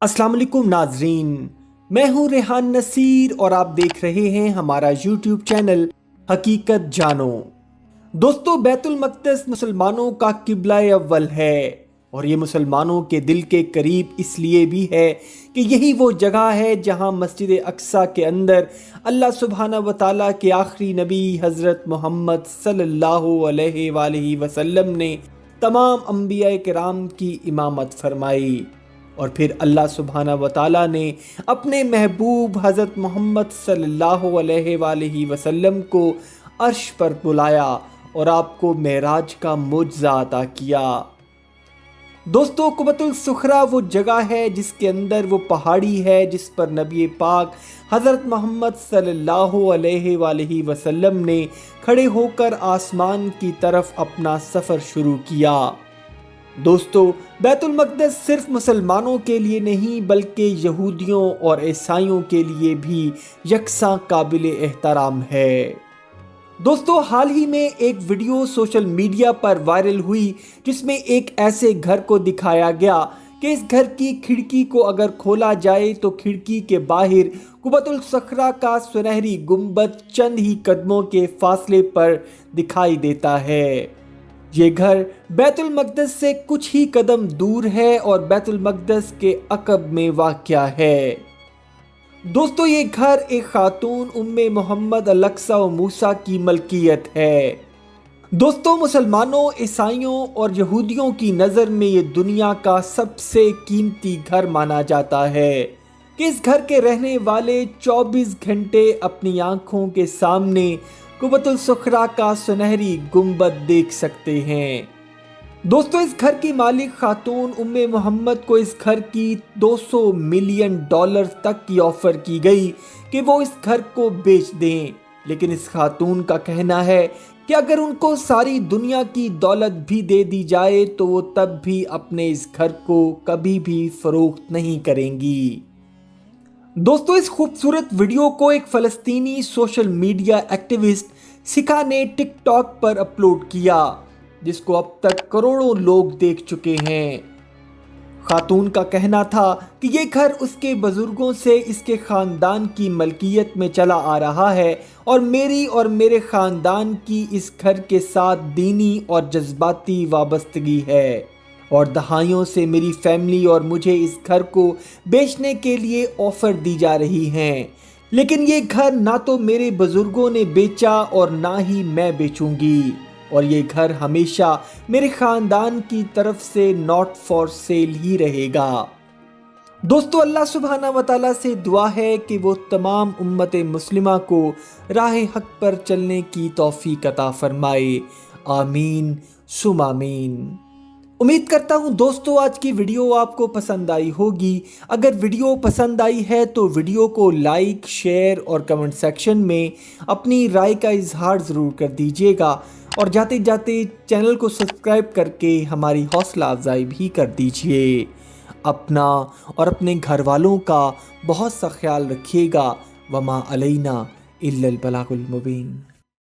अस्सलाम वालेकुम नाजरीन, मैं हूं रेहान नसीर और आप देख रहे हैं हमारा यूट्यूब चैनल हकीकत जानो। दोस्तों, बैतुल मक़दस मुसलमानों का किबला अव्वल है और ये मुसलमानों के दिल के करीब इसलिए भी है कि यही वो जगह है जहां मस्जिद अक्सा के अंदर अल्लाह सुब्हाना व तआला के आखिरी नबी हज़रत मोहम्मद सल्लल्लाहु अलैहि वसल्लम ने तमाम अंबिया किराम की इमामत फरमाई और फिर अल्लाह सुब्हाना व तआला ने अपने महबूब हज़रत मोहम्मद सल्लल्लाहु अलैहि वसल्लम को अर्श पर बुलाया और आपको मेराज का मुअज्जा अता किया। दोस्तों, कुबतुल सुखरा वो जगह है जिसके अंदर वो पहाड़ी है जिस पर नबी पाक हज़रत मोहम्मद सल्लल्लाहु अलैहि वसल्लम ने खड़े होकर आसमान की तरफ अपना सफ़र शुरू किया। दोस्तों, बैतुल मक़दस सिर्फ मुसलमानों के लिए नहीं बल्कि यहूदियों और ईसाइयों के लिए भी यकसां काबिल एहतराम है। दोस्तों, हाल ही में एक वीडियो सोशल मीडिया पर वायरल हुई जिसमें एक ऐसे घर को दिखाया गया कि इस घर की खिड़की को अगर खोला जाए तो खिड़की के बाहर कुबतुल सुखरा का सुनहरी गुंबद चंद ही कदमों के फासले पर दिखाई देता है। ये घर बैतुल मक़दस से कुछ ही कदम दूर है और बैतुल मक़दस के अक़ब में वाक़या है। दोस्तों, ये घर एक खातून उम्मे मोहम्मद अल-अक़सा व मूसा की मलकियत है। दोस्तों, मुसलमानों, ईसाइयों और यहूदियों की नज़र में ये दुनिया का सबसे कीमती घर माना जाता है कि इस घर के रहने वाले 24 घंटे अपनी आँखों के सामने कुबतुल सुखरा का सुनहरी गुंबद देख सकते हैं। दोस्तों, इस घर की मालिक खातून उम्मे मोहम्मद को इस घर की $200 मिलियन तक की ऑफर की गई कि वो इस घर को बेच दें, लेकिन इस खातून का कहना है कि अगर उनको सारी दुनिया की दौलत भी दे दी जाए तो वो तब भी अपने इस घर को कभी भी फरोख्त नहीं करेंगी। दोस्तों, इस खूबसूरत वीडियो को एक फ़लस्तीनी सोशल मीडिया एक्टिविस्ट सिखा ने टिकटॉक पर अपलोड किया जिसको अब तक करोड़ों लोग देख चुके हैं। खातून का कहना था कि ये घर उसके बुजुर्गों से इसके ख़ानदान की मलकियत में चला आ रहा है और मेरी और मेरे ख़ानदान की इस घर के साथ दीनी और जज्बाती वाबस्तगी है और दहाइयों से मेरी फैमिली और मुझे इस घर को बेचने के लिए ऑफ़र दी जा रही हैं, लेकिन ये घर ना तो मेरे बुजुर्गों ने बेचा और ना ही मैं बेचूंगी और ये घर हमेशा मेरे ख़ानदान की तरफ से नॉट फॉर सेल ही रहेगा। दोस्तों, अल्लाह सुब्हाना व तआला से दुआ है कि वो तमाम उम्मत मुस्लिमा को राह हक पर चलने की तौफीक अता फरमाए। आमीन सुम आमीन। उम्मीद करता हूँ दोस्तों आज की वीडियो आपको पसंद आई होगी। अगर वीडियो पसंद आई है तो वीडियो को लाइक, शेयर और कमेंट सेक्शन में अपनी राय का इजहार ज़रूर कर दीजिएगा और जाते जाते चैनल को सब्सक्राइब करके हमारी हौसला अफजाई भी कर दीजिए। अपना और अपने घर वालों का बहुत सा ख्याल रखिएगा। वमा अलैना इल्लल बलागुल मुबीन।